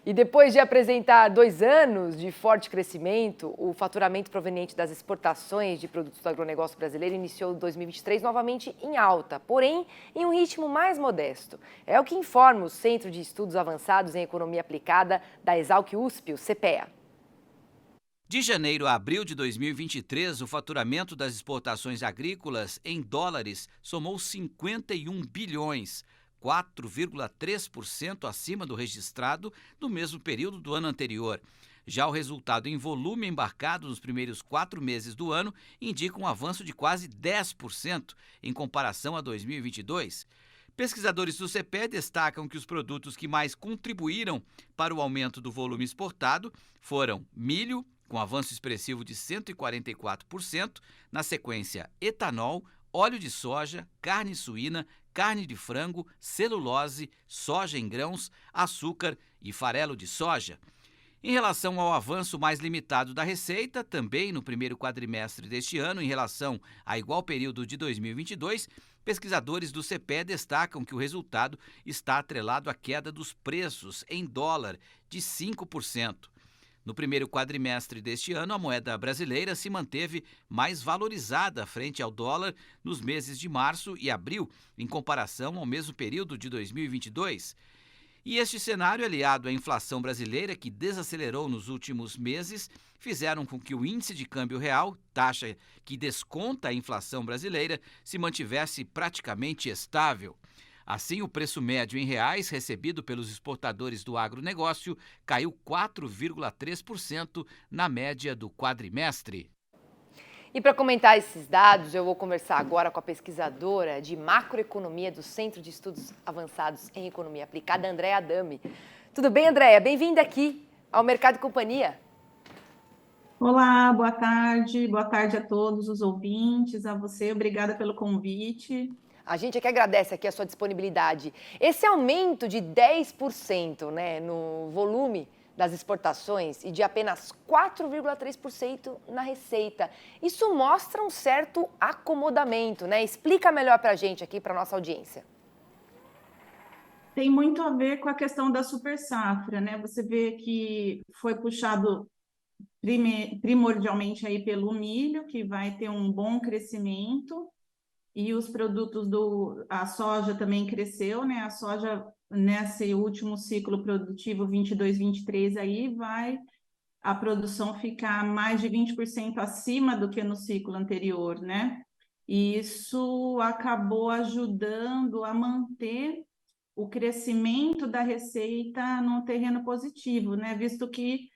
E depois de apresentar 2 anos de forte crescimento, o faturamento proveniente das exportações de produtos do agronegócio brasileiro iniciou 2023 novamente em alta, porém em um ritmo mais modesto. É o que informa o Centro de Estudos Avançados em Economia Aplicada da Exalc-USP, o CPEA. De janeiro a abril de 2023, o faturamento das exportações agrícolas em dólares somou 51 bilhões, 4,3% acima do registrado no mesmo período do ano anterior. Já o resultado em volume embarcado nos primeiros 4 meses do ano indica um avanço de quase 10% em comparação a 2022. Pesquisadores do CPE destacam que os produtos que mais contribuíram para o aumento do volume exportado foram milho, com avanço expressivo de 144%, na sequência etanol, óleo de soja, carne suína, carne de frango, celulose, soja em grãos, açúcar e farelo de soja. Em relação ao avanço mais limitado da receita, também no primeiro quadrimestre deste ano, em relação a igual período de 2022, pesquisadores do CPE destacam que o resultado está atrelado à queda dos preços em dólar de 5%. No primeiro quadrimestre deste ano, a moeda brasileira se manteve mais valorizada frente ao dólar nos meses de março e abril, em comparação ao mesmo período de 2022. E este cenário, aliado à inflação brasileira, que desacelerou nos últimos meses, fizeram com que o índice de câmbio real, taxa que desconta a inflação brasileira, se mantivesse praticamente estável. Assim, o preço médio em reais recebido pelos exportadores do agronegócio caiu 4,3% na média do quadrimestre. E para comentar esses dados, eu vou conversar agora com a pesquisadora de macroeconomia do Centro de Estudos Avançados em Economia Aplicada, Andréa Adami. Tudo bem, Andréa? Bem-vinda aqui ao Mercado e Companhia. Olá, boa tarde a todos os ouvintes, a você, obrigada pelo convite. A gente é que agradece aqui a sua disponibilidade. Esse aumento de 10%, né, no volume das exportações e de apenas 4,3% na receita. Isso mostra um certo acomodamento, né? Explica melhor para a gente aqui, para a nossa audiência. Tem muito a ver com a questão da super safra, né? Você vê que foi puxado primordialmente aí pelo milho, que vai ter um bom crescimento, e os produtos a soja também cresceu, né? A soja, nesse último ciclo produtivo 22-23, aí a produção ficar mais de 20% acima do que no ciclo anterior, né? E isso acabou ajudando a manter o crescimento da receita num terreno positivo, né? Visto que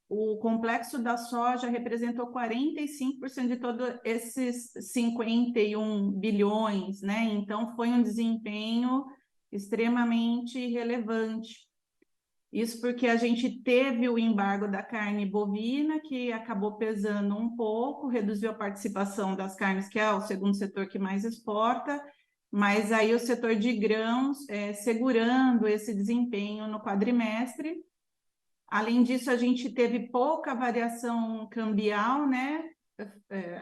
o complexo da soja representou 45% de todos esses 51 bilhões, né? Então, foi um desempenho extremamente relevante. Isso porque a gente teve o embargo da carne bovina, que acabou pesando um pouco, reduziu a participação das carnes, que é o segundo setor que mais exporta, mas aí o setor de grãos segurando esse desempenho no quadrimestre. Além disso, a gente teve pouca variação cambial, né?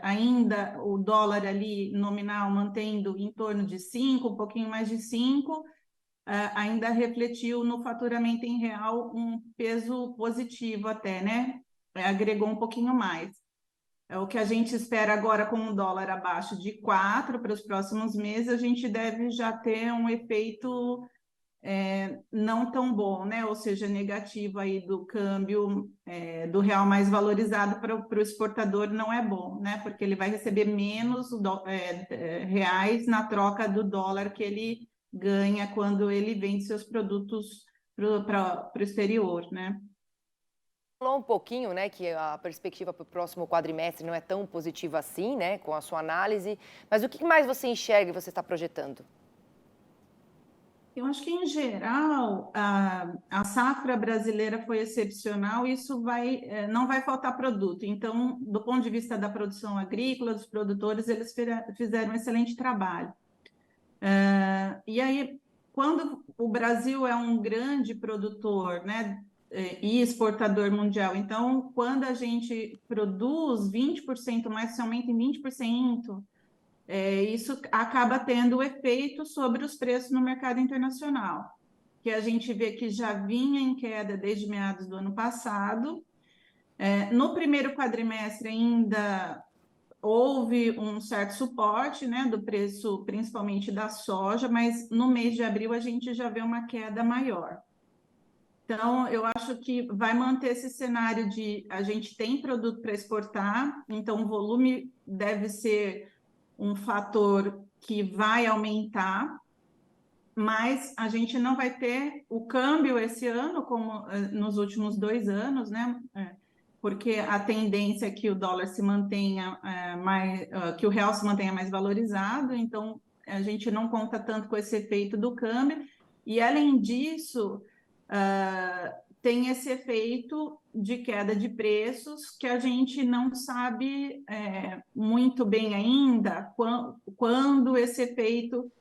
Ainda o dólar ali nominal mantendo em torno de 5, um pouquinho mais de 5, ainda refletiu no faturamento em real um peso positivo até, né? Agregou um pouquinho mais. O que a gente espera agora com o dólar abaixo de 4 para os próximos meses, a gente deve já ter um efeito não tão bom, né? Ou seja, negativo aí do câmbio do real mais valorizado para o exportador não é bom, né? Porque ele vai receber menos reais na troca do dólar que ele ganha quando ele vende seus produtos para o exterior, né? Falou um pouquinho, né, que a perspectiva para o próximo quadrimestre não é tão positiva assim, né, com a sua análise. Mas o que mais você enxerga e você está projetando? Eu acho que, em geral, a safra brasileira foi excepcional, isso não vai faltar produto. Então, do ponto de vista da produção agrícola, dos produtores, eles fizeram um excelente trabalho. E aí, quando o Brasil é um grande produtor, né, e exportador mundial, então, quando a gente produz 20% mais, se aumenta em 20%, isso acaba tendo efeito sobre os preços no mercado internacional, porque a gente vê que já vinha em queda desde meados do ano passado. No primeiro quadrimestre ainda houve um certo suporte, né, do preço, principalmente da soja, mas no mês de abril a gente já vê uma queda maior. Então, eu acho que vai manter esse cenário de a gente tem produto para exportar, então o volume deve ser um fator que vai aumentar, mas a gente não vai ter o câmbio esse ano, como nos últimos 2 anos, né? Porque a tendência é que o dólar se mantenha que o real se mantenha mais valorizado, então a gente não conta tanto com esse efeito do câmbio, e além disso, tem esse efeito de queda de preços que a gente não sabe muito bem ainda quando esse efeito,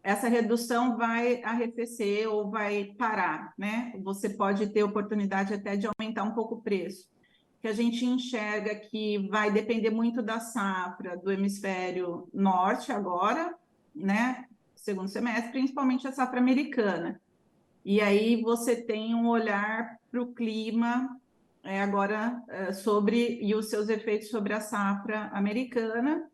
essa redução vai arrefecer ou vai parar, né? Você pode ter oportunidade até de aumentar um pouco o preço, que a gente enxerga que vai depender muito da safra do hemisfério norte agora, né? Segundo semestre, principalmente a safra americana. E aí você tem um olhar para o clima agora e os seus efeitos sobre a safra americana.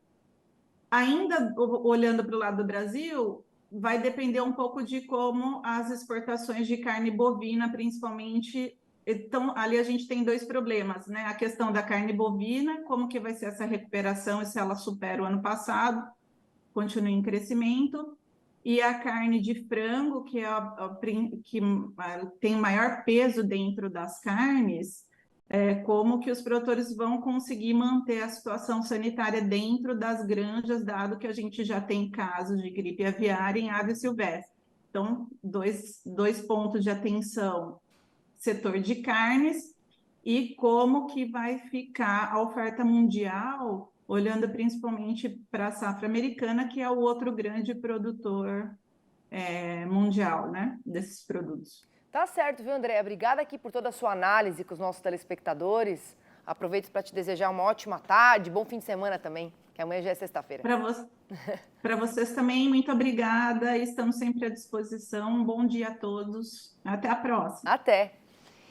Ainda olhando para o lado do Brasil, vai depender um pouco de como as exportações de carne bovina, principalmente. Então, ali a gente tem 2 problemas, né? A questão da carne bovina, como que vai ser essa recuperação e se ela supera o ano passado, continua em crescimento, e a carne de frango, que tem maior peso dentro das carnes, como que os produtores vão conseguir manter a situação sanitária dentro das granjas, dado que a gente já tem casos de gripe aviária em ave silvestre. Então, dois pontos de atenção: setor de carnes e como que vai ficar a oferta mundial, olhando principalmente para a safra americana, que é o outro grande produtor mundial, né, desses produtos. Tá certo, viu, Andréia? Obrigada aqui por toda a sua análise com os nossos telespectadores. Aproveito para te desejar uma ótima tarde, bom fim de semana também, que amanhã já é sexta-feira. Para vocês também, muito obrigada. Estamos sempre à disposição. Um bom dia a todos. Até a próxima. Até!